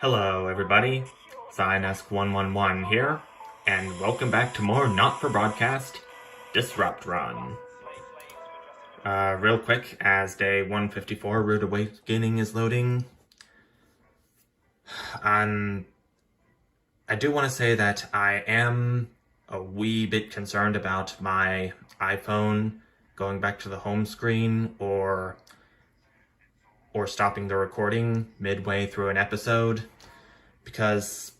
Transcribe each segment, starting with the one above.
Hello, everybody. Cyanesk111 here, and welcome back to more not-for-broadcast Disrupt Run. Real quick, as day 154 Rude Awakening is loading, I do want to say that I am a wee bit concerned about my iPhone going back to the home screen or stopping the recording midway through an episode, because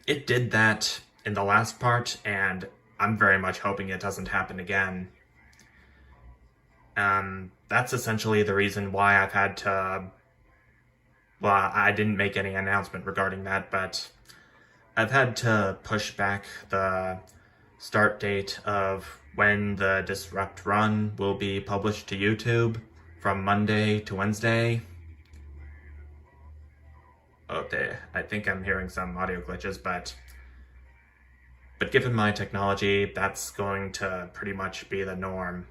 it did that in the last part, and I'm very much hoping it doesn't happen again. That's essentially the reason why I've had to... Well, I didn't make any announcement regarding that, but I've had to push back the start date of when the Disrupt Run will be published to YouTube from Monday to Wednesday. Okay, I think I'm hearing some audio glitches, but given my technology, that's going to pretty much be the norm.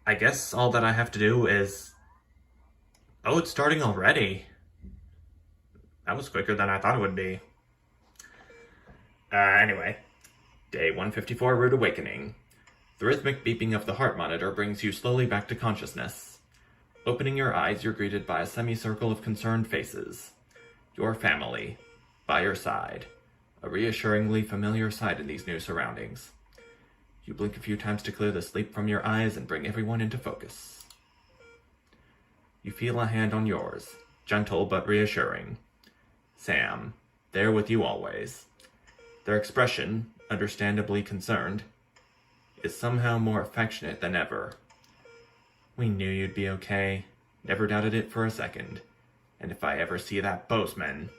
I guess all that I have to do is... Oh, it's starting already. That was quicker than I thought it would be. Anyway, day 154 Rude Awakening. The rhythmic beeping of the heart monitor brings you slowly back to consciousness. Opening your eyes, you're greeted by a semicircle of concerned faces. Your family, by your side. A reassuringly familiar sight in these new surroundings. You blink a few times to clear the sleep from your eyes and bring everyone into focus. You feel a hand on yours, gentle but reassuring. Sam, there with you always. Their expression, understandably concerned, is somehow more affectionate than ever. We knew you'd be okay, never doubted it for a second, and if I ever see that Bozeman...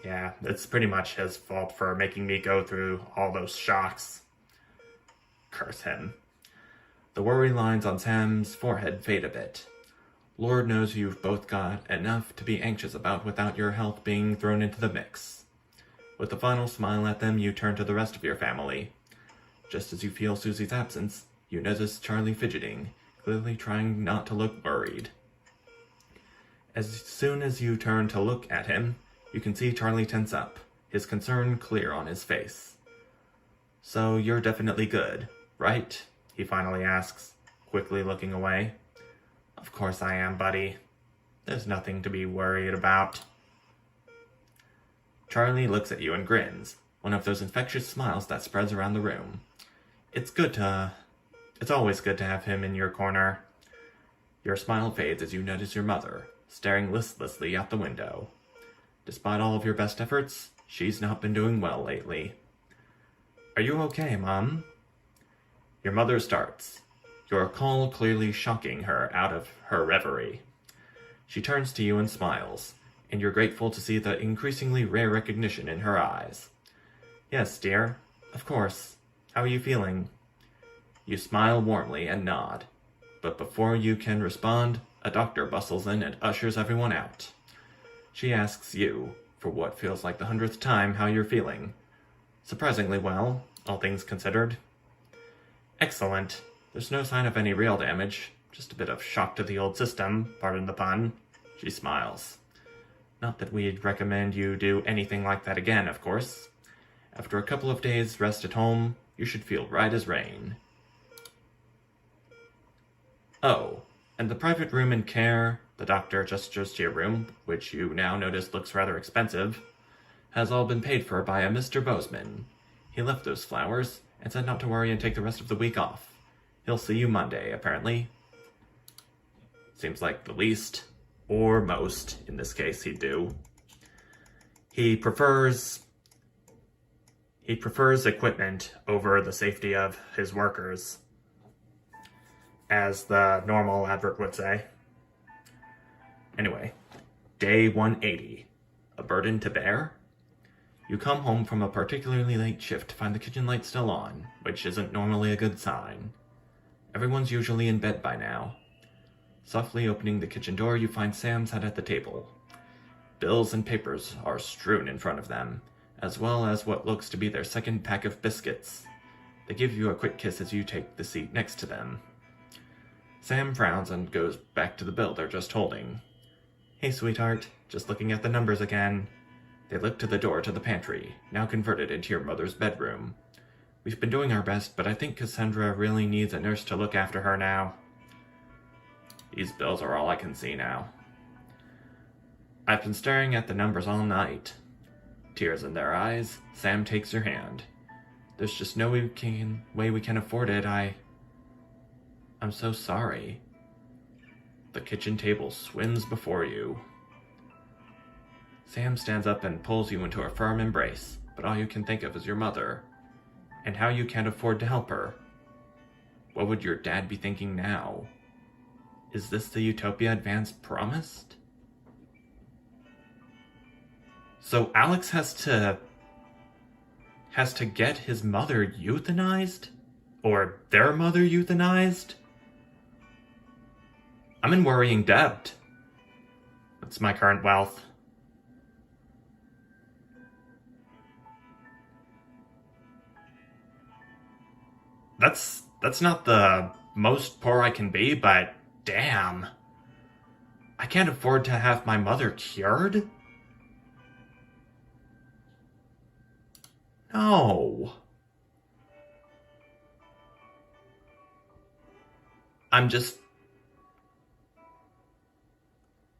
Yeah, it's pretty much his fault for making me go through all those shocks. Curse him. The worry lines on Sam's forehead fade a bit. Lord knows you've both got enough to be anxious about without your health being thrown into the mix. With a final smile at them, you turn to the rest of your family. Just as you feel Susie's absence, you notice Charlie fidgeting, clearly trying not to look worried. As soon as you turn to look at him, you can see Charlie tense up, his concern clear on his face. So you're definitely good, right? He finally asks, quickly looking away. Of course I am, buddy. There's nothing to be worried about. Charlie looks at you and grins, one of those infectious smiles that spreads around the room. It's always good to have him in your corner. Your smile fades as you notice your mother, staring listlessly out the window. Despite all of your best efforts, she's not been doing well lately. Are you okay, Mom? Your mother starts, your call clearly shocking her out of her reverie. She turns to you and smiles, and you're grateful to see the increasingly rare recognition in her eyes. Yes, dear, of course. How are you feeling? You smile warmly and nod, but before you can respond, a doctor bustles in and ushers everyone out. She asks you, for what feels like the 100th time, how you're feeling. Surprisingly well, all things considered. Excellent. There's no sign of any real damage, just a bit of shock to the old system, pardon the pun. She smiles. Not that we'd recommend you do anything like that again, of course. After a couple of days rest at home, you should feel right as rain. Oh, and the private room and care, the doctor gestures to your room, which you now notice looks rather expensive, has all been paid for by a Mr. Bozeman. He left those flowers and said not to worry and take the rest of the week off. He'll see you Monday, apparently. Seems like the least, or most, in this case, he'd do. He prefers equipment over the safety of his workers, as the normal advert would say. Anyway, day 180. A burden to bear? You come home from a particularly late shift to find the kitchen light still on, which isn't normally a good sign. Everyone's usually in bed by now. Softly opening the kitchen door, you find Sam sat at the table. Bills and papers are strewn in front of them, as well as what looks to be their second pack of biscuits. They give you a quick kiss as you take the seat next to them. Sam frowns and goes back to the bill they're just holding. Hey, sweetheart, just looking at the numbers again. They look to the door to the pantry, now converted into your mother's bedroom. We've been doing our best, but I think Cassandra really needs a nurse to look after her now. These bills are all I can see now. I've been staring at the numbers all night. Tears in their eyes, Sam takes her hand. There's just no way we can afford it. I'm so sorry. The kitchen table swims before you. Sam stands up and pulls you into a firm embrace, but all you can think of is your mother, and how you can't afford to help her. What would your dad be thinking now? Is this the utopia Advance promised? So Alex has to get his mother euthanized? Or their mother euthanized? I'm in worrying debt. That's my current wealth. That's not the most poor I can be, but damn. I can't afford to have my mother cured? No. I'm just...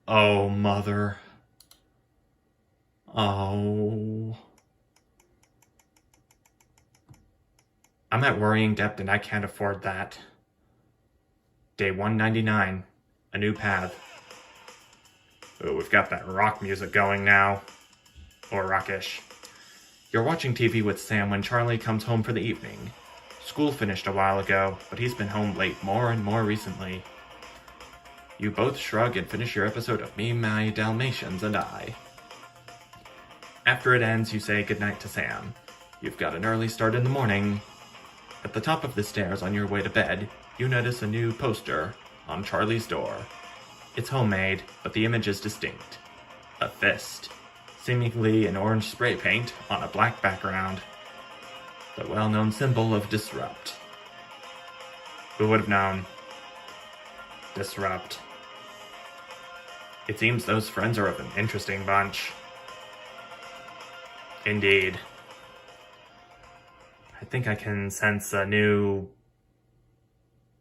Oh, mother. Oh. I'm at worrying depth and I can't afford that. Day 199. A new path. Oh, we've got that rock music going now. Or rockish. You're watching TV with Sam when Charlie comes home for the evening. School finished a while ago, but he's been home late more and more recently. You both shrug and finish your episode of Me, My Dalmatians, and I. After it ends, you say goodnight to Sam. You've got an early start in the morning. At the top of the stairs on your way to bed, you notice a new poster on Charlie's door. It's homemade, but the image is distinct. A fist, seemingly in orange spray paint on a black background. The well-known symbol of Disrupt. Who would have known? Disrupt. It seems those friends are of an interesting bunch. Indeed. I think I can sense a new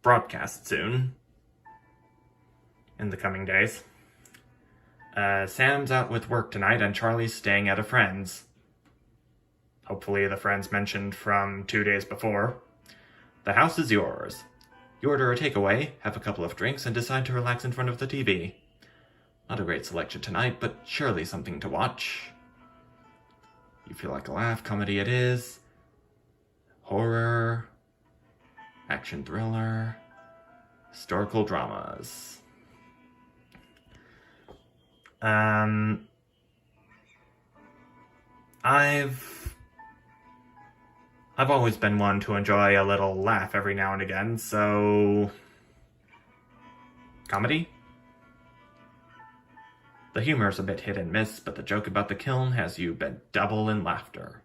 broadcast soon. In the coming days. Sam's out with work tonight and Charlie's staying at a friend's. Hopefully the friends mentioned from 2 days before. The house is yours. You order a takeaway, have a couple of drinks, and decide to relax in front of the TV. Not a great selection tonight, but surely something to watch. You feel like a laugh, comedy it is. Horror. Action thriller. Historical dramas. I've always been one to enjoy a little laugh every now and again, so... Comedy? The humor's a bit hit and miss, but the joke about the kiln has you bent double in laughter.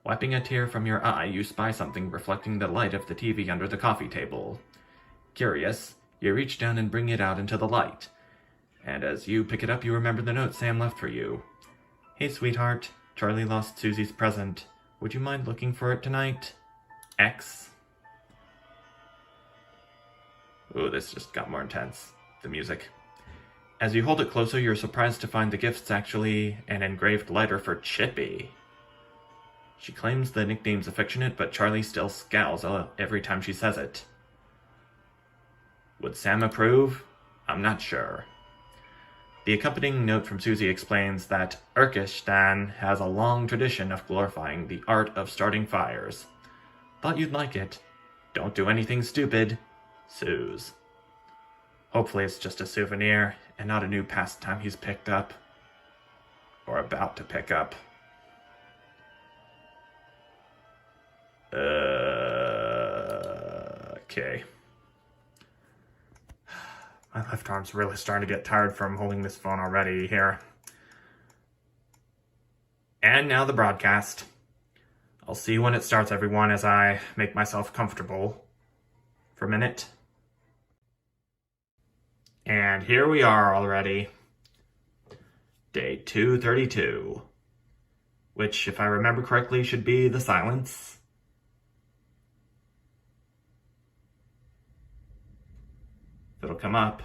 Wiping a tear from your eye, you spy something reflecting the light of the TV under the coffee table. Curious, you reach down and bring it out into the light. And as you pick it up, you remember the note Sam left for you. Hey, sweetheart. Charlie lost Susie's present. Would you mind looking for it tonight? X. Ooh, this just got more intense. The music. As you hold it closer, you're surprised to find the gift's actually an engraved letter for Chippy. She claims the nickname's affectionate, but Charlie still scowls every time she says it. Would Sam approve? I'm not sure. The accompanying note from Susie explains that Urkistan has a long tradition of glorifying the art of starting fires. Thought you'd like it. Don't do anything stupid. Suze. Hopefully it's just a souvenir, and not a new pastime he's picked up. Or about to pick up. Okay. My left arm's really starting to get tired from holding this phone already here. And now the broadcast. I'll see you when it starts, everyone, as I make myself comfortable for a minute. And here we are already. Day 232. Which, if I remember correctly, should be the silence. It'll come up.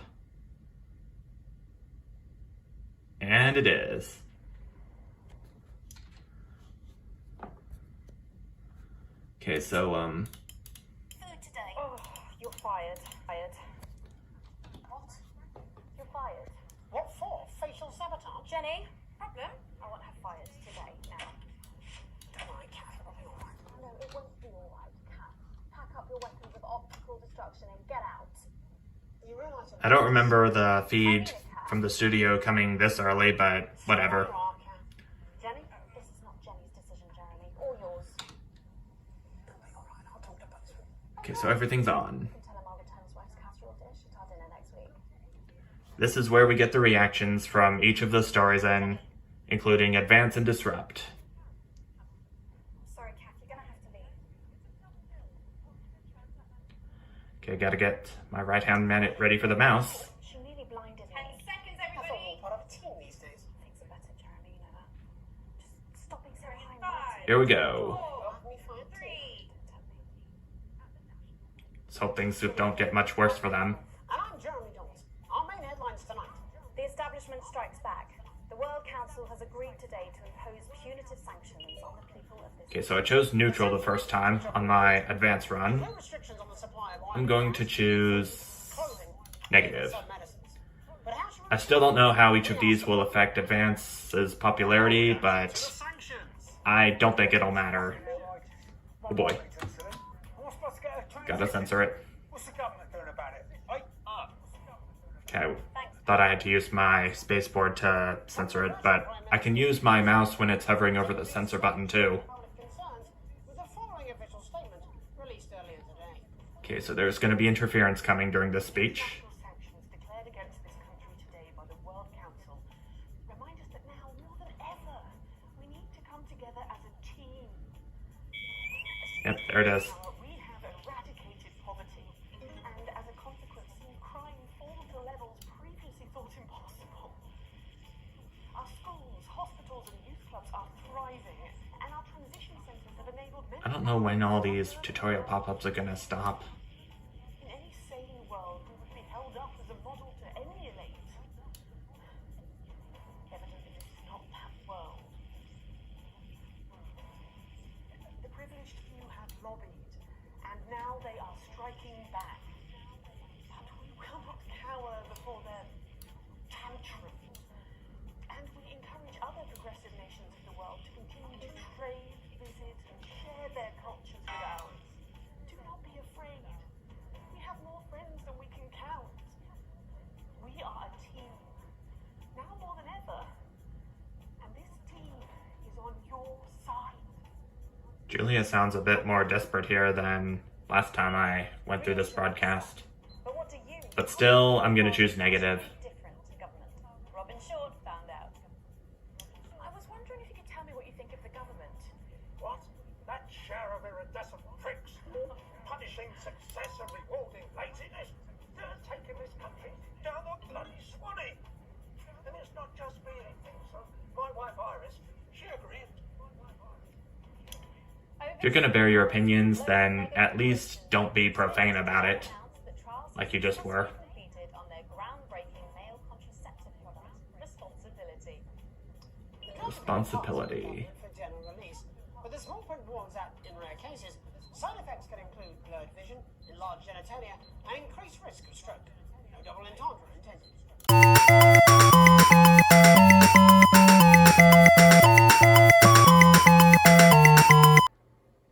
And it is. Okay, so, Food today. Oh, you're fired. Fired. What? You're fired. What for? Facial sabotage? Jenny, problem? I want her fired today, now. Don't worry, Kath, it'll be all right. No, it won't be alright, Kat. Pack up your weapons of optical destruction and get out. You realise I don't remember the feed from the studio coming this early, but whatever. Jenny? This is not Jenny's decision, Jeremy, or yours. It'll be all right. I'll talk to Buzz. Okay, so everything's on. You can tell him I'll return his wife's casserole dish at our dinner next week. This is where we get the reactions from each of the stories in, including Advance and Disrupt. Sorry, Kat, you're gonna have to leave. Okay, gotta get my right-hand man ready for the mouse. She nearly blinded me. 10 seconds, That's all everybody. part of a team these days. Things are better, Jeremy, you know that. Just stop being so high. Five. Here we go. Well, we find 3. Let's hope things don't get much worse for them. And I'm Jeremy Dawes. Our main headlines tonight. The establishment strikes back. The World Council has agreed today to impose punitive sanctions on the people of this. Okay, so I chose neutral the first time on my advance run. No restrictions on the supply of I'm going to choose clothing, negative. some medicines. But how should we I still don't know how each of these will affect Advance's popularity, but sanctions? I don't think it'll matter. Oh boy, What's supposed to get a gotta censor it. What's the government doing about it? Hey, Okay, thought I had to use my spaceboard to censor it, but I can use my mouse when it's hovering over the censor button too. Public concerns with the following official statement released earlier today. Okay, so there's going to be interference coming during this speech. Sanctions declared against this country today by the World Council remind us that now more than ever we need to come together as a team. Yep, there it is. We have eradicated poverty, and as a consequence, seen crime fall to levels previously thought impossible. Our schools, hospitals, and youth clubs are thriving, and our transition centers have enabled many. I don't know when all these tutorial pop-ups are going to stop. In any sane world, we would be held up as a model to emulate. Evidently, this is not that world. The privileged few have lobbied, and now they are striking back. But we will not cower before their tantrums. And we encourage other progressive nations of the world to continue to trade, visit, and share their cultures with ours. Do not be afraid. We have more friends than we can count. We are a team, now more than ever. And this team is on your side. Julia sounds a bit more desperate here than last time I went through this broadcast. But what do you? But still, I'm going to choose negative. Different government. Robin Short found out. I was wondering if you could tell me what you think of the government. what? That shower of iridescent pricks. Punishing success and rewarding laziness. They're taking this country down the bloody Swanee. And it's not just me that thinks so. My wife Iris, she agreed. If you're going to bear your opinions, then at least don't be profane about it, like you just were. Completed on their groundbreaking male contraceptive product, Responsibility. Responsibility. For general release, but the small print warns that, in rare cases, side effects can include blurred vision, enlarged genitalia, and increased risk of stroke. No double entendre intended.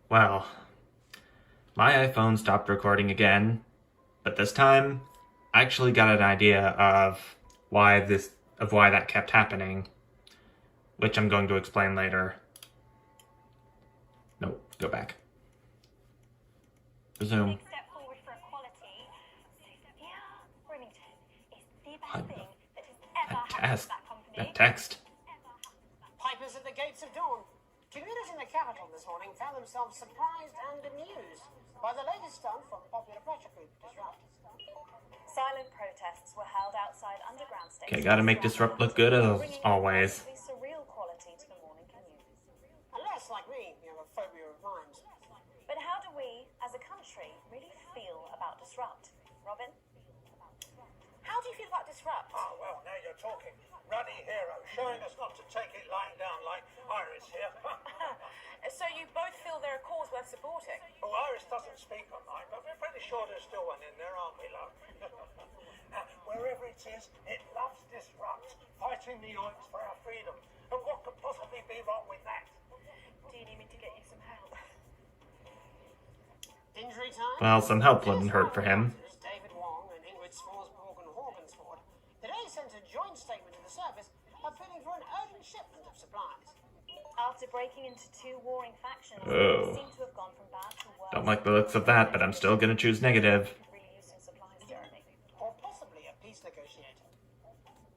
Well, my iPhone stopped recording again, but this time I actually got an idea of why that kept happening, which I'm going to explain later. No, go back. Resume. Big step forward for equality. Sophia Remington is the best thing that has ever happened to Test. that company. That text. Pipers at the gates of dawn. Commuters in the capital this morning found themselves surprised and amused by the latest stunt from popular pressure group Disrupt. Silent protests were held outside underground stations. Okay, gotta make Disrupt look good as bringing always. a surreal quality to the morning commute. Unless, like me, you have a phobia of mimes. But how do we, as a country, really feel about Disrupt? Robin? How do you feel about Disrupt? Oh, well, now you're talking. Ruddy hero, showing us not to take it lying down like Iris here. So you both feel they're a cause worth supporting? Oh, Iris doesn't speak online, but we're pretty sure there's still one in there, aren't we, love? Wherever it is, it loves Disrupt, fighting the Yoinks for our freedom. And what could possibly be wrong with that? Do you need me to get you some help? Injury time? Well, some help wouldn't hurt for him. David Wong and Ingrid Sforsborg and Horgensford today sent a joint statement to the service appealing for an urgent shipment of supplies. After breaking into two warring factions, Oh. they seem to have gone from bad to worse. Don't like the looks of that, but I'm still gonna choose negative. Really use some supplies, Jeremy. Or possibly a peace negotiator.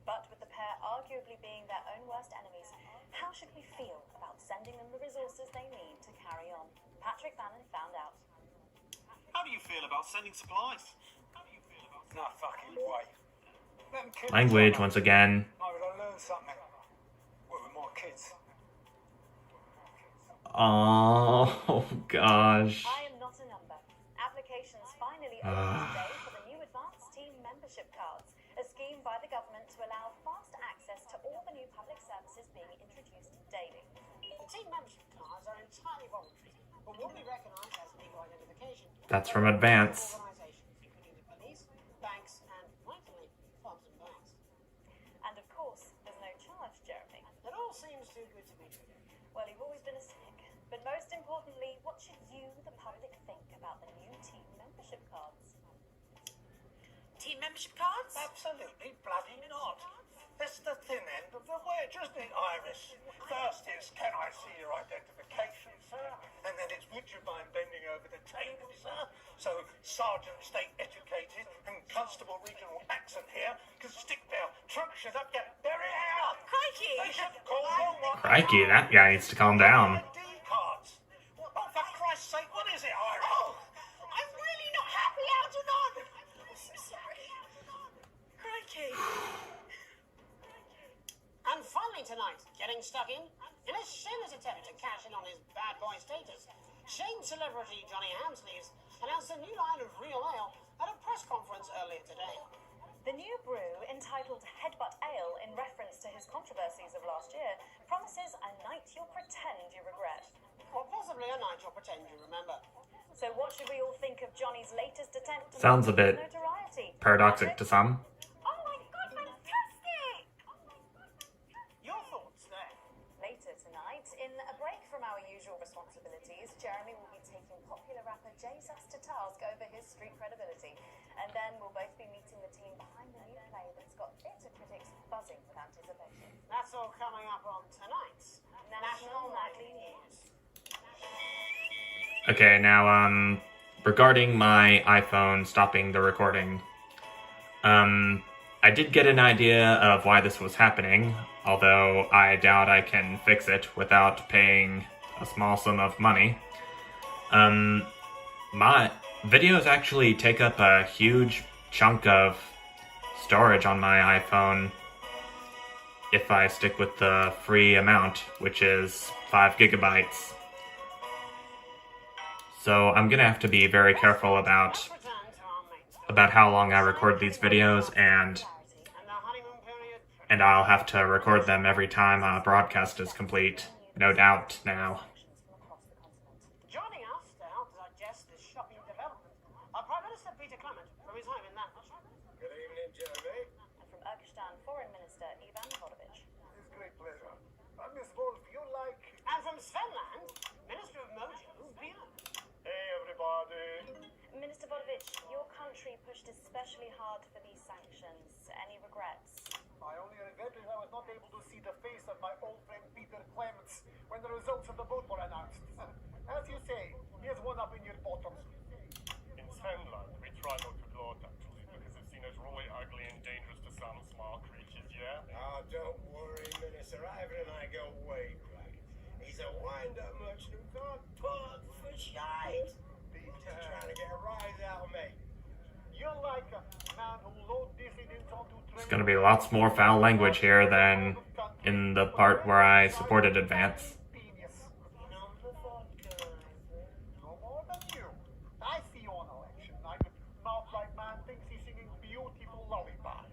But with the pair arguably being their own worst enemies, how should we feel about sending them the resources they need to carry on? Patrick Bannon found out. How do you feel about sending supplies? No fucking way. Let 'em kill Language each other. once again. Maybe they'll learn something. Well, with more kids. Oh gosh. I am not a number. Applications finally opened today for the new Advanced Team Membership Cards, a scheme by the government to allow fast access to all the new public services being introduced daily. Team membership cards are entirely voluntary, but will be recognised as legal identification. That's from Advance. Organisations, including the police, banks, and, rightfully, pubs and bars. And of course, there's no charge, Jeremy. It all seems too good to be true. Well, you've always been a cynic. But most importantly, what should you, the public, think about the new team membership cards? Team membership cards? Absolutely bloody not. It's the thin end of the wedge, isn't it, Iris? First is, can I see your identification, sir? And then it's, would you mind bending over the table, sir? So, Sergeant State Educated and Constable Regional Accent here can stick their truncheons up your very hair. Crikey! They should call wrong one. Crikey, that guy needs to calm down. ID cards. Oh, for Christ's sake, what is it, Iris? Oh, I'm really not happy, Algernon! I'm so sorry. Crikey. And finally tonight, getting stuck in a shameless attempt to cash in on his bad boy status, Shane celebrity Johnny Hamsleeves announced a new line of real ale at a press conference earlier today. The new brew, entitled Headbutt Ale in reference to his controversies of last year, promises a night you'll pretend you regret. Or possibly a night you'll pretend you remember. So what should we all think of Johnny's latest attempt to Sounds a bit notoriety? paradoxic to some. Oh my god, fantastic! Your thoughts there? Later tonight, in a break from our usual responsibilities, Jeremy will be taking popular rapper Jesus to task over his street credibility. And then we'll both be meeting the team behind the new play that's got theatre critics buzzing with anticipation. That's all coming up on tonight's National Nightly News. Okay, now, regarding my iPhone stopping the recording, I did get an idea of why this was happening, although I doubt I can fix it without paying a small sum of money. My videos actually take up a huge chunk of storage on my iPhone if I stick with the free amount, which is 5 gigabytes. So I'm gonna have to be very careful about Return to our main story. about how long I record these videos, and And the honeymoon period. I'll have to record them every time a broadcast is complete, no doubt now. Joining us to help digest this shocking development are Prime Minister Peter Clement from his home in Nantwich. Good evening, Jeremy. And from Urkistan Foreign Minister Ivan Vodovich. It's a great pleasure. Miss Wolf, you like... And from Svenland, Minister of Mojo, Björn. Hey, everybody. Minister Vodovich, your country pushed especially hard for these sanctions. Any regrets? My only regret is I was not able to see the face of my old friend Peter Clements when the results of the vote were announced. As you say, he has one up in your bottoms. In Sandland, we try not to gloat actually, because it's seen as really ugly and dangerous to some small creatures, yeah? Oh, don't worry, Minister. Ivan and I go way back. He's a wind-up merchant who can't put for shite. He's trying to get a rise out of me. You're like a man who load dissidents onto trains. There's gonna be lots more foul language here than in the part where I supported Advance. No more than you. I see you on election night with mouth like man thinks he's singing beautiful lullaby.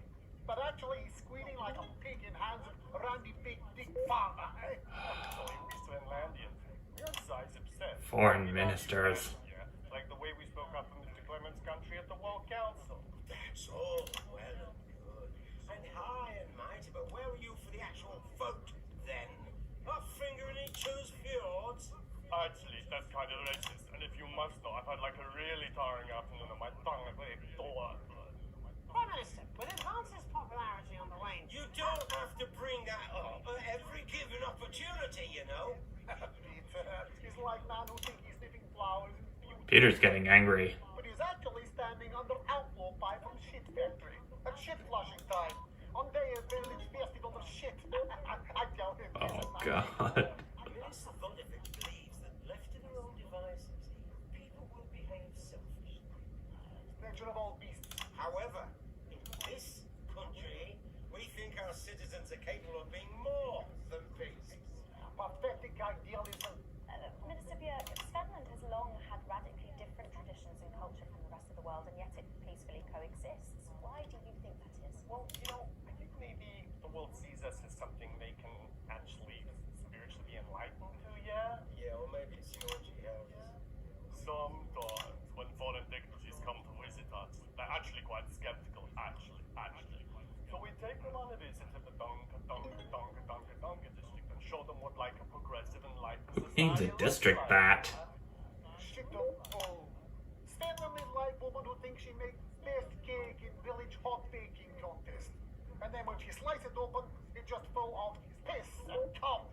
But actually he's squealing like a pig in hands of Randy Big Dick Farmer. Actually, Mr. Inlandian, we're size obsessed. Foreign ministers. Yeah, like the way we spoke up for Mr. Clement's country at the World Council. That's all well and good. And high and mighty, but where were you for the actual vote then? Not fingering each other's fjords. Actually, that's kind of racist. And if you must know, I've had like a really tiring afternoon and my tongue is very sore. Prime Minister, with Advance's popularity on the wane, You don't have to bring that up at every given opportunity, you know. Peter, he's like man who thinks he's sniffing flowers and beauty. Peter's getting angry. But he's actually standing under outlaw pipe from shit factory at shit flushing time. On day a village festive under shit. I tell him. Oh god. Minister Vodovich believes that left to their own devices, people will behave selfishly. Nature of all beasts. However, in this country, we think our citizens are capable of being more than beasts. Pathetic idealism. Minister Björk, Svetland has long had radically different traditions and culture from the rest of the world, and yet it peacefully coexists. Why do you think that is? Well, you know, I think maybe the world sees us as something they can actually spiritually be enlightened to, yeah? Yeah, or maybe it's orgy houses. Sometimes, when foreign dignitaries come to visit us, they're actually quite skeptical, actually. So we take them on a visit to the Dunka district and show them what like a progressive enlightened society Names a looks district like. that. Shit don't fall. Stanley is like woman who thinks she makes best cake in village hot baking contest. And then when she slices it open, it just fall out his piss and cum.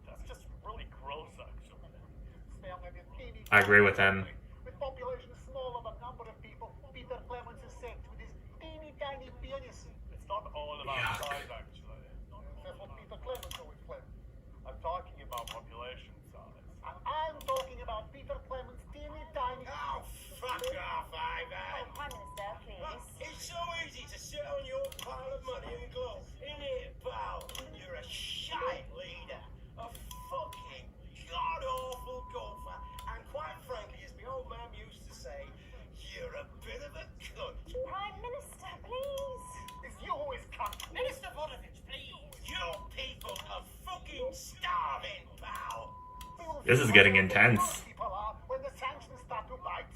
That's just really gross, actually. Stanley is teeny I agree with him. with population smaller than number of people. Peter Clemens is sent with his teeny tiny penis. It's not all about Yuck. size, actually. That's what Peter Clemens always claimed. I'm talking about population size. And I'm talking about Peter Clemens' teeny tiny. Oh, fuck off, Ivan! Prime Minister, please. It's so easy to sit on your pile of money and go, in it, pal. You're a shite leader, a fucking god-awful golfer, and quite frankly, as my old man used to say, you're a bit of a cunt. Prime Minister, please. It's you who is cunt. Minister Vodovich, please. Your people are fucking starving, pal. This is getting intense. People are when the sanctions start to bite.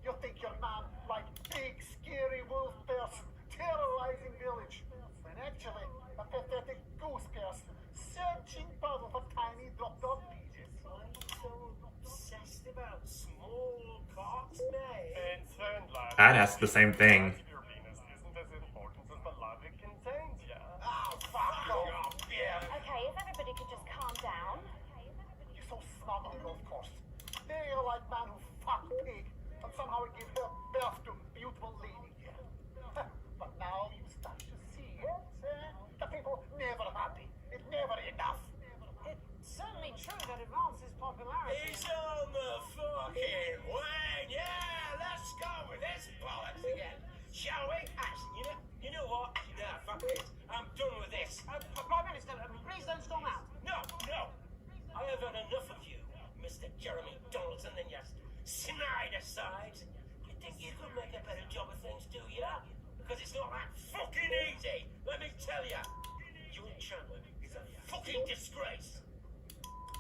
You think you're man like big, scary wolf person terrorizing village, when actually a pathetic goose person searching puzzle for tiny dropped off pieces. Why are you so obsessed about small cocks, mate? In Sandland, I'd ask the same thing. your penis isn't as important as the love it contains, yeah? Oh, fuck off, yeah. Okay, if everybody could just calm down. You're so smart on golf course. There you're like man who fucked pig and somehow give her birth to beautiful lady. But now you start to see, yes, the people never happy. It's never enough. It's certainly true that Advance's popularity... He's on the fucking wane, yeah. Let's go with this bollocks again, shall we? You know what? Nah, fuck it. I'm done with this. Prime Minister, please don't storm out. No. I have had enough of you, Mr. Jeremy Donaldson and your snide asides. You think you could make a better job of things, do ya? Because it's not that fucking easy, let me tell ya. You and Chandler is a fucking disgrace.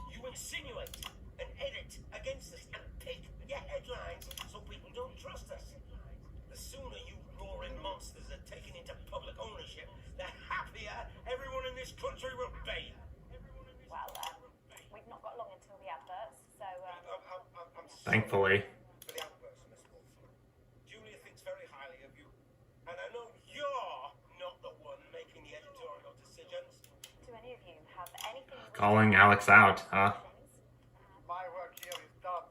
You insinuate and edit against us and pick your headlines so people don't trust us. The sooner you roaring monsters are taken into public ownership, the happier everyone in this country will be. Well, we've not got long until the adverts, so I'm Thankfully. for the outburst, Miss Wolfson. Julia thinks very highly of you, and I know you're not the one making the editorial decisions. do any of you have anything? Calling Alex out, huh? My work here is done.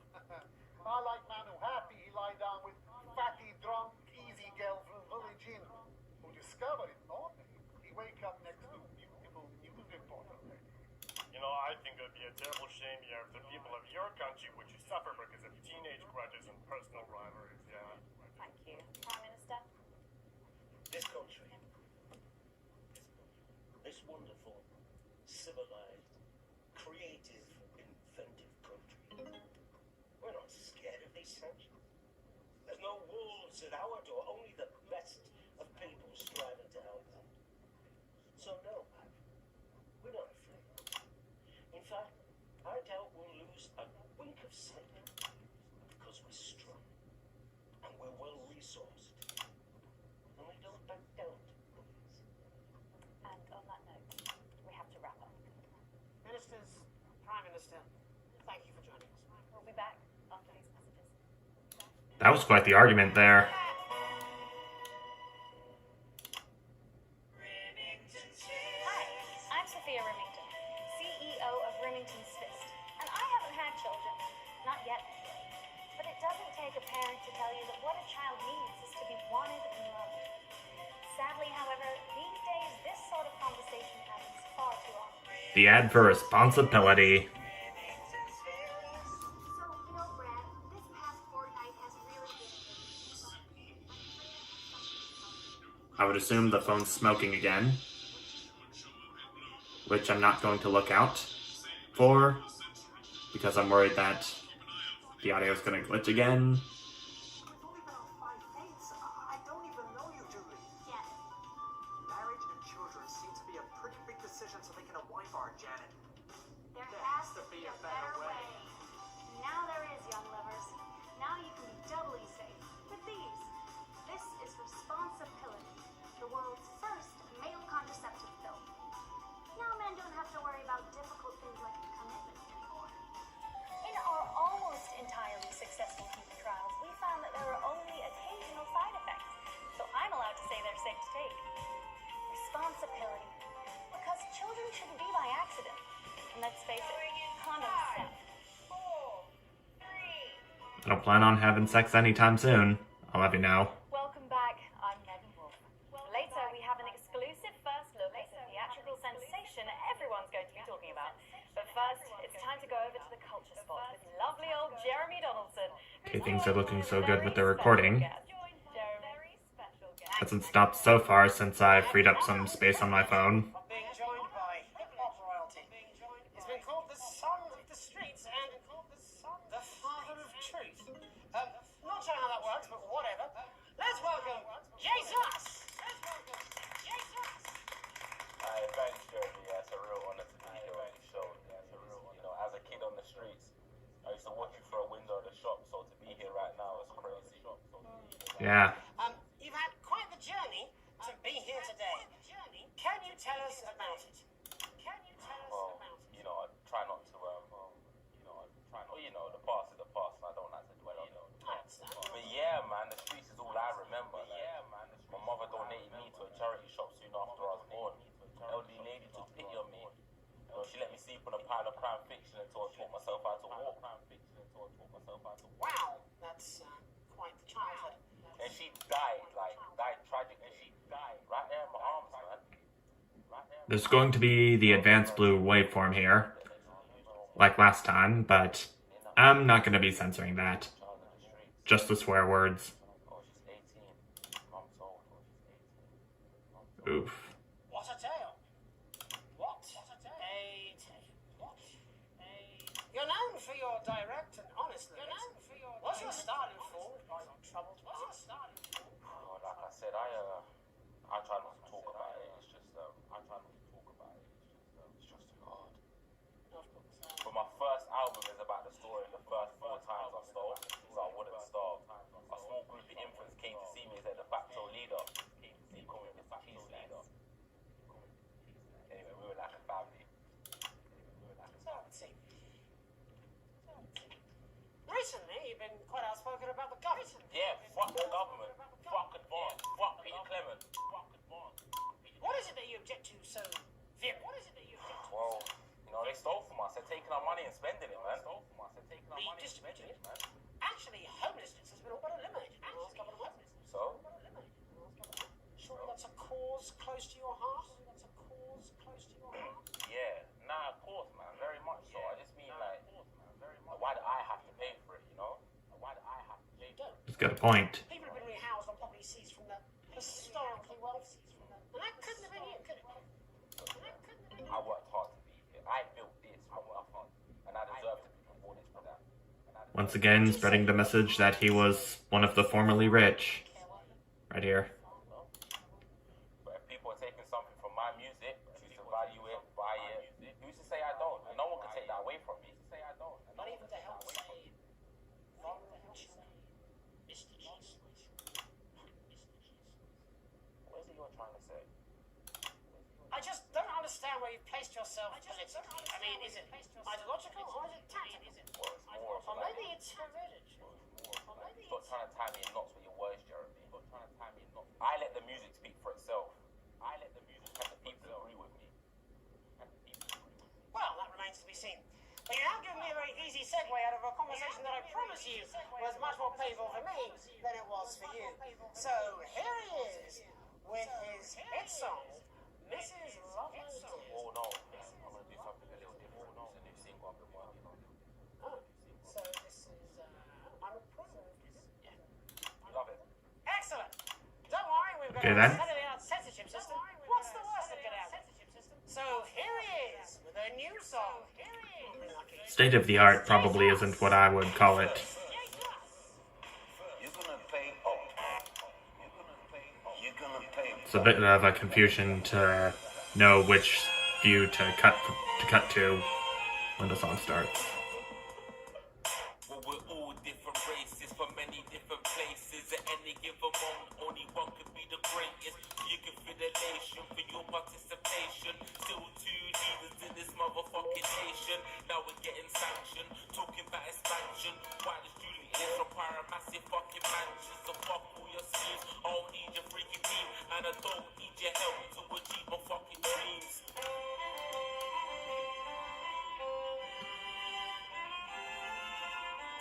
I like man who happy he lie down with fatty, drunk, easy girl from village inn who discover it morning. He wake up next to beautiful news reporter. You know, I think it would be a terrible shame here if the people of your country were to suffer because of teenage grudges and personal rivalries, yeah. Thank you. Prime Minister? This country, this wonderful, civilized, creative, inventive country, we're not scared of these sanctions. There's no wolves at our door, only the best of people striving to help them. So no, we're not afraid. In fact, I doubt we'll lose a wink of sight because we're strong and we're well resourced. And we don't back down to bullies. And on that note, we have to wrap up. Ministers, Prime Minister, thank you for joining us. We'll be back after these messages. That was quite the argument there. Hi, I'm Sophia Remington, CEO of Remington's Fist. And I haven't had children. Not yet. But it doesn't take a parent to tell you that what a child needs is to be wanted and loved. Sadly, however, these days this sort of conversation happens far too often. The ad for responsibility. So, Brad, this past fortnight has really been I would assume the phone's smoking again, which I'm not going to look out for because I'm worried that the audio is going to glitch again. We've only been on 5 dates. I don't even know you, Julie. Yes. Marriage and children seem to be a pretty big decision to make in a wine bar, Janet. There There has has to to be be a a better better way. Now there is, young lovers. Now you can be doubly safe with these. This is Responsibility, the world's first male contraceptive pill. Now men don't have to worry about difficult things like commitment anymore. In our almost entirely successful human trials, we found that there are only occasional side effects. So I'm allowed to say they're safe to take. Responsibility. Because children shouldn't be by accident. And let's face it, condoms suck. 4, 3. I don't plan on having sex anytime soon. I'll have you know. Welcome back. I'm Megan Wolf. Later, we have an exclusive first look at the theatrical sensation everyone's going to be talking about. But first, it's time to go over to the culture spot with lovely old Jeremy Donaldson. Okay, things are looking so good with the recording. Jeremy. Hasn't stopped so far since I freed up some space on my phone. Being joined by hip-hop royalty. He's been called the son of the streets and the father of truth. Not sure how that works, but whatever. Let's welcome Jesus! Thanks, Jeremy. Yeah, it's a real honor to be here on the show. Yeah, it's a real honor. You know, as a kid on the streets, I used to watch you through a window of the shop, so to be here right now is crazy. Yeah. You've had quite the journey to be here today. Can you tell us about it? Well, you know, I try not to, the past is the past, and I don't like to dwell on it. But yeah, man, the streets is all I remember. My mother donated me to a charity shop soon after I was born. Elderly lady took pity on me. You know, she let me sleep on a pile of crime fiction until I taught myself how to walk. Wow, that's quite the childhood. And she died tragic, and she died right there in my arms, man. There's going to be the advanced blue waveform here, like last time, but I'm not going to be censoring that. Just the swear words. Oh, she's 18. Mom's old. Oof. What a tale. What a tale. You're known for your direct and honest lyrics. What's your starting forward by your troubled past? Oh, like I said, I try not to talk about it. It's just, I try not to talk about it. It's just too hard. But my first album is about the story of the first 4 times I stole, so I wouldn't starve. A small group of infants came to see me as their de facto leader. They call me the peace leader. Anyway, we were like a family. Recently, you've been quite outspoken about the government. Yeah, fuck the government. Fuck Advance. Fuck Peter Clement. What is it that you object to so vehemently? Well, you know, they stole from us. They're taking our money and spending it, man. Redistributing it. Actually, homelessness has been all but eliminated in the last couple of months. So? Surely that's a cause close to your heart? Yeah, nah, of course, man. Very Good point. People have been rehoused on property seized from the historically wealthy. And that couldn't have been you, could it? I worked hard to be here. I built this from nothing, and I deserve to be rewarded for that. Once again, spreading the message that he was one of the formerly rich. Right here. But if people are taking something from my music, choose to value it, buy it, who's to say I don't? And no one can take that away from me. Who's to say I don't? And Not even to help say, Mr. Jesus. what is it you're trying to say? I just don't understand where you've placed yourself politically. I mean, is it ideological or is it tactical? Well, it's more of Or like, maybe it's hereditary. stop trying to tie me in knots with your words, Jeremy. Stop trying to tie me in knots. I let the music speak for itself. I let the music and the people agree with me. Well, that remains to be seen. But you have given me a very easy segue out of a conversation that I promise you was much more painful for me than it was for you. So here he is with his hit song, Mrs. Lovely Dear. Oh no, I'm gonna do something a little different. It's a new single I've been working on. Oh, so this is unapproved. Yeah. Love it. Excellent. Don't worry, we've got Okay, a then. state-of-the-art censorship system. What's the worst that could happen? So here he is with a new song. State of the art probably isn't what I would call it. You're gonna pay up. You're gonna pay. It's a bit of a confusion to know which view to cut to when the song starts. Well, we're all different races from many different places. At any given moment, only one could be the greatest. You can feel the nation for your participation. Still two leaders in this motherfucking nation. Now we're getting sanctioned, talking about expansion. Why does Julie is require a massive fucking mansion? So fuck all your schemes. I don't need your freaking team, and I don't need your help to achieve my fucking dreams.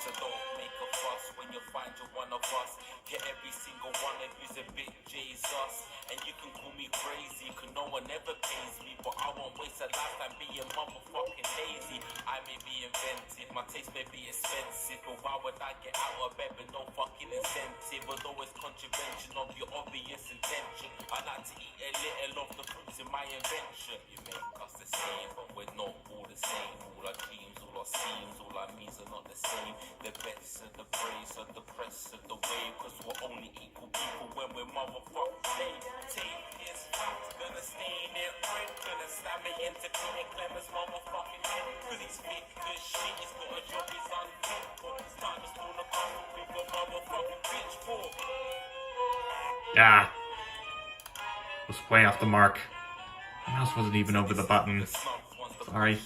So don't make a fuss when you find you're one of us. Get every single one of you's a bit Jesus. And you can call me crazy, cause no one ever pays me. But I won't waste a lifetime being motherfucking lazy. I may be inventive, my taste may be expensive. But why would I get out of bed with no fucking incentive? Although it's contravention of your obvious intention. I like to eat a little of the fruits in my invention. You make us the same, but we're not all the same. All our dreams, all our schemes, all our means are not the same. The best of the praise of the press of the wave. Cause we're only equal people when we're motherfucking slaves. Take this fact, gonna stain it red. Gonna slam it into Clement Clemens motherfucking head. Cause he's fit as shit, he's got a job he's unfit for. It's time to storm the castle with a motherfucking pitchfork. Ah. Was way off the mark. My mouse wasn't even over the button. Sorry.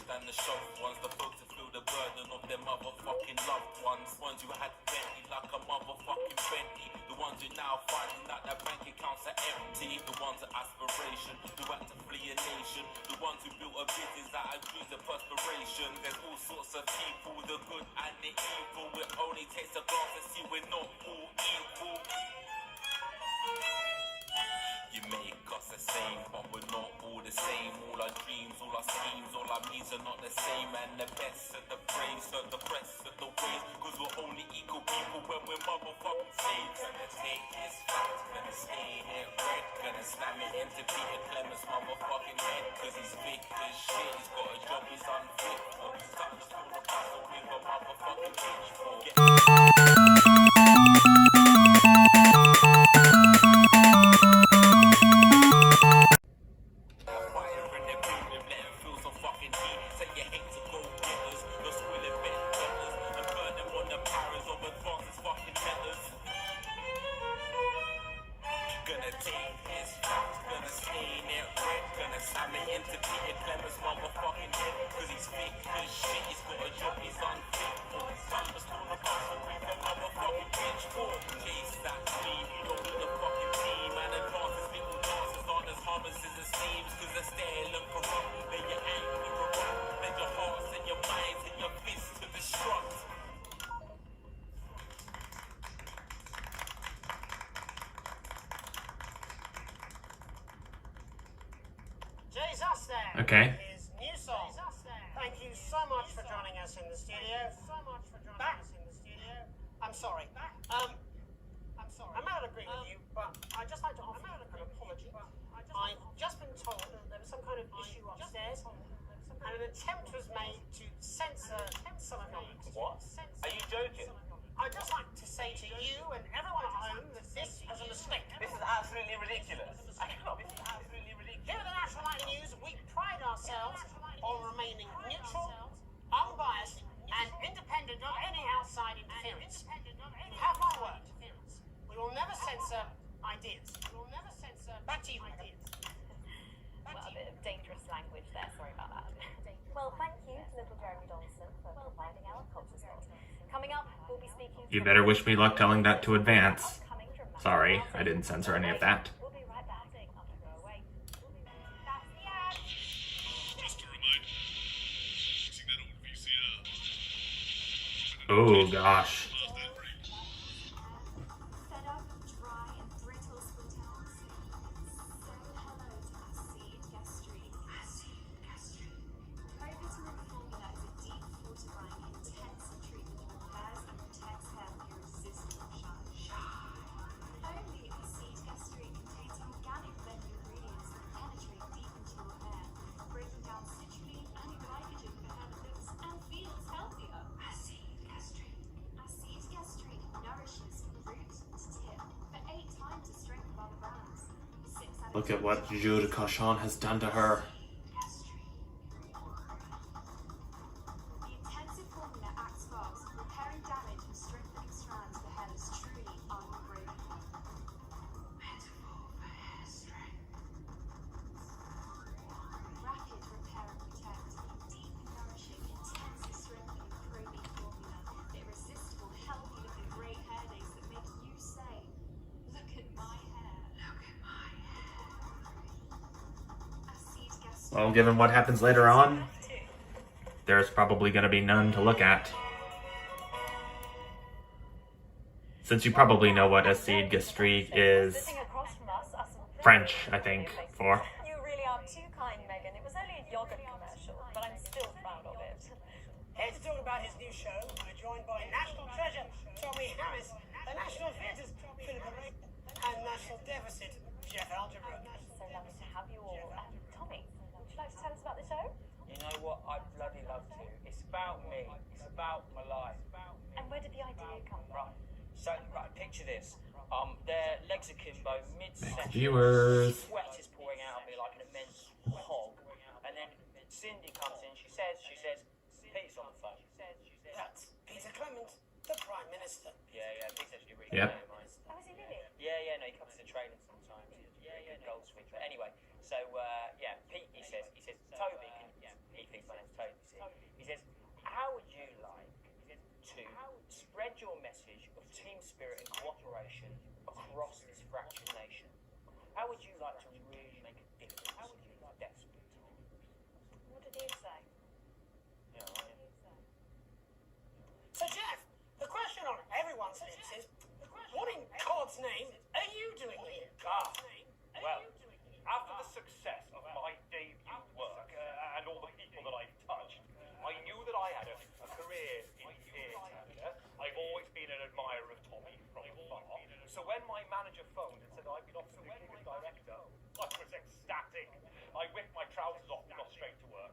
Ones who had plenty like a motherfucking Bentley. The ones who now finding that their bank accounts are empty. The ones of aspiration, who had to flee a nation. The ones who built a business that agrees to perspiration. There's all sorts of people, the good and the evil. It only takes a glance to see we're not all equal. You make us the same, but we're not all the same. All our dreams, all our schemes, all our means are not the same. And the best of the praise, of the rest of the ways. Cause we're only equal people when we're motherfucking slaves. Gonna take this fact, gonna stain it red. Gonna slam it into Peter Clemens motherfucking head. Cause he's big as shit, he's got a job he's unfit for. Time to storm the castle with a motherfucking pitchfork. Okay. His new song. Thank you so much for joining us in the studio. I'm sorry. I may not agree with you, but I'd just like to offer you an apology. I've just been told that there was some kind of issue upstairs, and an attempt was made to censor some of your messages. What? Are you joking? I'd just like to say to you and everyone at home that this was a mistake. This is absolutely ridiculous. I cannot be. This is absolutely ridiculous. Here at the National Light News, we pride ourselves on remaining neutral, unbiased, and independent of any outside interference. You have my word. We will never censor ideas. Back to you, ideas. Well, a bit of dangerous language there, sorry about that. Well, thank you to little Jeremy Donaldson for providing our culture spot. Coming up, we'll be speaking to... You better wish me luck telling that to Advance. Sorry, I didn't censor any of that. We'll be right back. Don't go away. That's the ad. Just a reminder, using that old VCR. Oh gosh. Fed up of dry and brittle splinters? Say hello to Acid Gastrique. Pro-vitamin formula is a deep fortifying, intensive treatment that repairs and protects hair from irresistible shine. Only Acid Gastrique contains organic blend ingredients that penetrate deep into your hair, breaking down citrulline and glycogen for hair that looks and feels healthier. Acid Gastrique nourishes from root to tip for 8 times the strength of other brands. 6 out of Look at what Jus de Cochon has done to her. The intensive formula acts fast, repairing damage and strengthening strands for hair that's truly unbreakable. Metaphor for hair strength. Rapid repair and protect. Deep nourishing, intensely strengthening Pro-V formula. The irresistible, healthy looking grey hair days that make you say, look at my hair. Look at my hair. Acid Gastrique. Well, given what happens later on, there's probably going to be none to look at. Since you probably know what Acide Gastrique is Sitting across from us are some French, I think, for. You really are too kind, Megan. It was only a yogurt commercial, but I'm still proud of it. Here to talk about his new show, we're joined by National Treasure Tommy Harris, the National Theatre's Philip Array, and National Deficit Jeff Algebra. So lovely to have you all. Tommy, would you like to tell us about the show? You know what? I'd bloody love to. It's about me. It's about my life. And where did the idea come from? Right. So, right, picture this. Their legs akimbo, mid-session. Viewers. Sweat is pouring out of me like an immense hog. And then Cindy comes in. She says, Pete's on the phone. That's Peter Clement, the Prime Minister. Yeah, Pete's actually really Yep. good, mate. Oh, is he really? Yeah, no, he comes to the training sometimes. He's a really good goal sweep. But anyway, so Pete, he says, Toby, he thinks my name's Toby. He says, how would you like to spread your message of team spirit and cooperation across this fractured nation? How would you like to really make a difference in these desperate times? What did he say? You know, right? So, Jeff, the question on everyone's lips is, what in God's name are you doing here? Ah, well, after the success of my debut work and all the people that I've touched, I knew that I had a career in theatre. I've always been an admirer of Tommy from afar. So when my manager phoned and said I'd been offered the gig as director, I was ecstatic. I whipped my trousers off and got straight to work.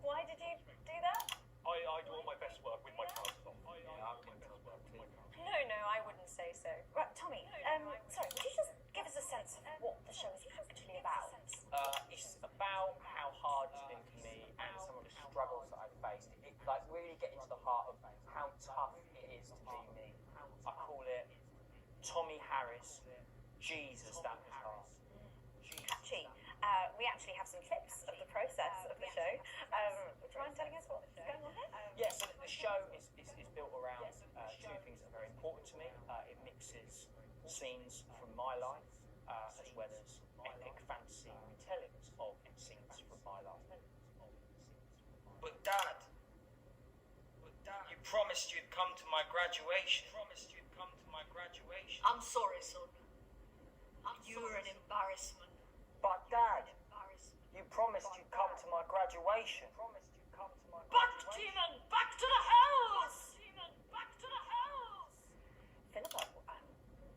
Why did you do that? I do all my best work with my trousers off. No, I wouldn't say so. Right, Tommy, sorry, would you just give us a sense of what the show is actually about? It's about how hard it's been for me and some of the struggles that I've faced. It like really get into the heart of how tough it is to be me. I call it Tommy Harris. Jesus, that was hard. Catchy. We actually have some clips of the process of the show. Would you mind telling us what's going on here? Yeah, so the show is built around two things that are very important to me. It mixes scenes from my life as well as epic fantasy retellings of scenes from my life. But Dad, you promised you'd come to my graduation. I'm sorry, son. You were an embarrassment. But Dad, you promised you'd come to my graduation. Back, demon! Back to the house! Philippa,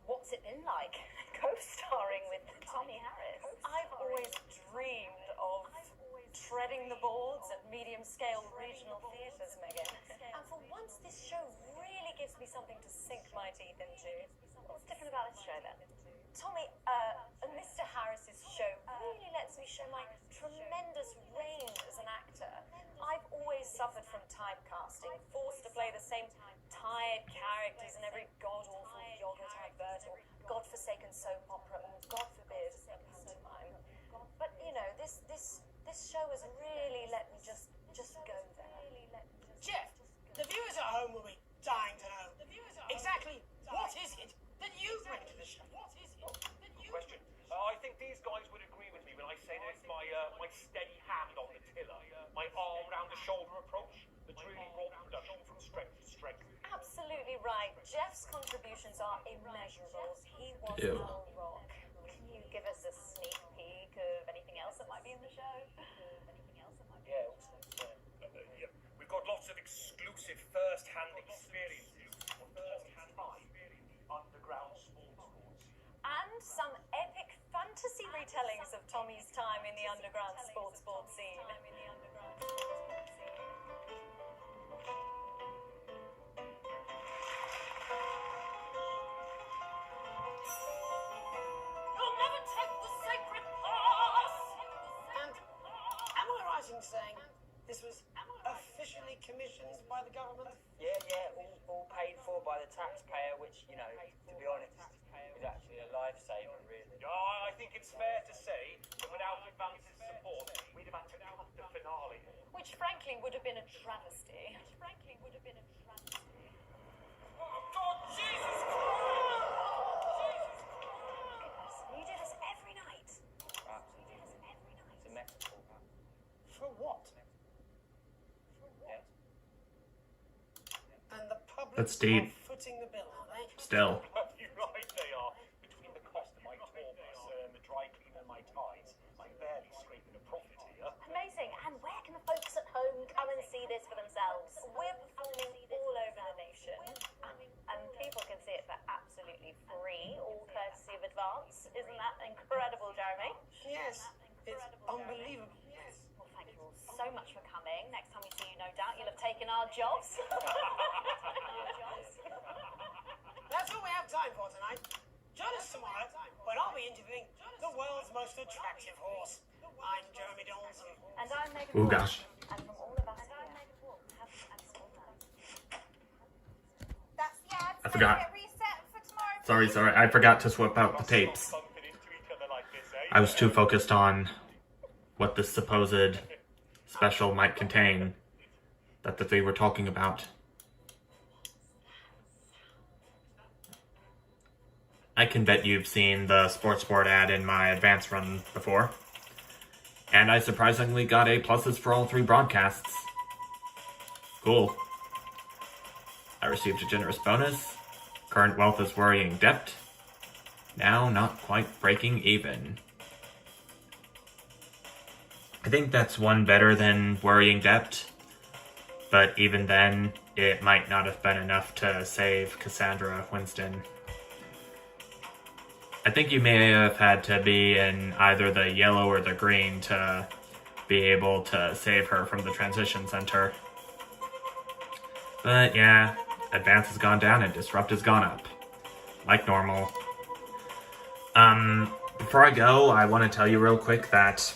what's like co-starring with Tommy Harris? I've always dreamed of treading the boards at medium-scale regional theatres, Megan. And for once, this show really gives me something to sink my teeth into. What's different about this show, then? Tommy, Mr. Harris's show really lets me show my tremendous range as an actor. I've always suffered from typecasting, forced to play the same tired characters in every god-awful yogurt advert or godforsaken soap opera, or God forbid, a pantomime. But, you know, this show has really let me just go there. Jeff, the viewers at home will be dying to know exactly what is it that you bring to the show. What is it that you Question. I think these guys would agree with me when I say that it's my steady hand on the tiller, my arm round the shoulder approach that's really brought the production from strength to strength. Absolutely right. Jeff's contributions are immeasurable. He was Ew. our rock. Can you give us a sneak peek of anything else that might be in the show? Yeah, we've got lots of exclusive first-hand experiences of Tommy's time in underground sports. And some epic fantasy retellings of Tommy's time in the underground sports board scene. You'll never take the sacred path! And am I right in saying this was officially commissioned by the government? Yeah, all paid for by the taxpayer, which, you know, to be honest, is actually a lifesaver, really. I think it's fair to say that without Advance's support, we'd have had to cut the finale. Which frankly would have been a travesty. Oh, God, Jesus You do this every night. Absolutely. It's a metaphor. For what? Yes. And the public That's deep. are footing the bill, are they? Still. You're right, they are. Between the cost of my tour bus and the dry clean and my ties, I'm barely scraping a profit here. Amazing. And where can the folks at home come and see this for themselves? We're performing all over the nation. And people can see it for absolutely free, all courtesy of Advance. Isn't that incredible, Jeremy? Yes, it's unbelievable. Yes. Well, thank you all so much for coming. Next time we see you, no doubt, you'll have taken our jobs. That's all we have time for tonight. Join us tomorrow when I'll be interviewing the world's most attractive horse. I'm Jeremy Donaldson. And I'm Megan Oh Wolf. gosh. And from all of us here, have a small time. That's the ad. I forgot. Get reset for tomorrow. Sorry. I forgot to swap out the tapes. Bumping into each other like this, eh? I was too focused on what this supposed special might contain that the three were talking about. I can bet you've seen the sports board ad in my advance run before. And I surprisingly got A+ for all three broadcasts. Cool. I received a generous bonus. Current wealth is worrying debt. Now not quite breaking even. I think that's one better than worrying debt. But even then, it might not have been enough to save Cassandra Winston. I think you may have had to be in either the yellow or the green to be able to save her from the transition center. But yeah, Advance has gone down and Disrupt has gone up. Like normal. Before I go, I want to tell you real quick that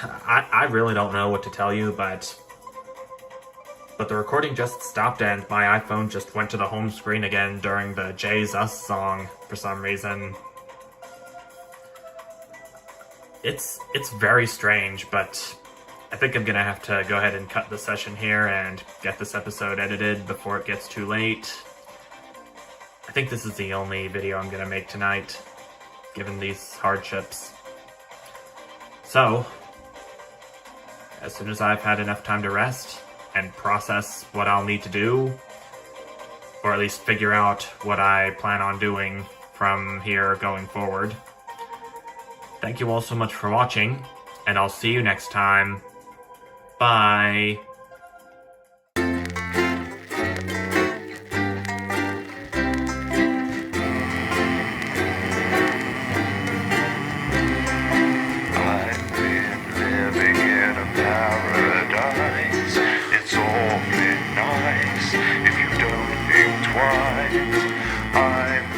I really don't know what to tell you, but the recording just stopped and my iPhone just went to the home screen again during the Jay's Us song for some reason. It's very strange, but I think I'm gonna have to go ahead and cut the session here and get this episode edited before it gets too late. I think this is the only video I'm gonna make tonight, given these hardships. So, as soon as I've had enough time to rest and process what I'll need to do, or at least figure out what I plan on doing from here going forward. Thank you all so much for watching, and I'll see you next time. Bye! twice. If you don't think twice, I'm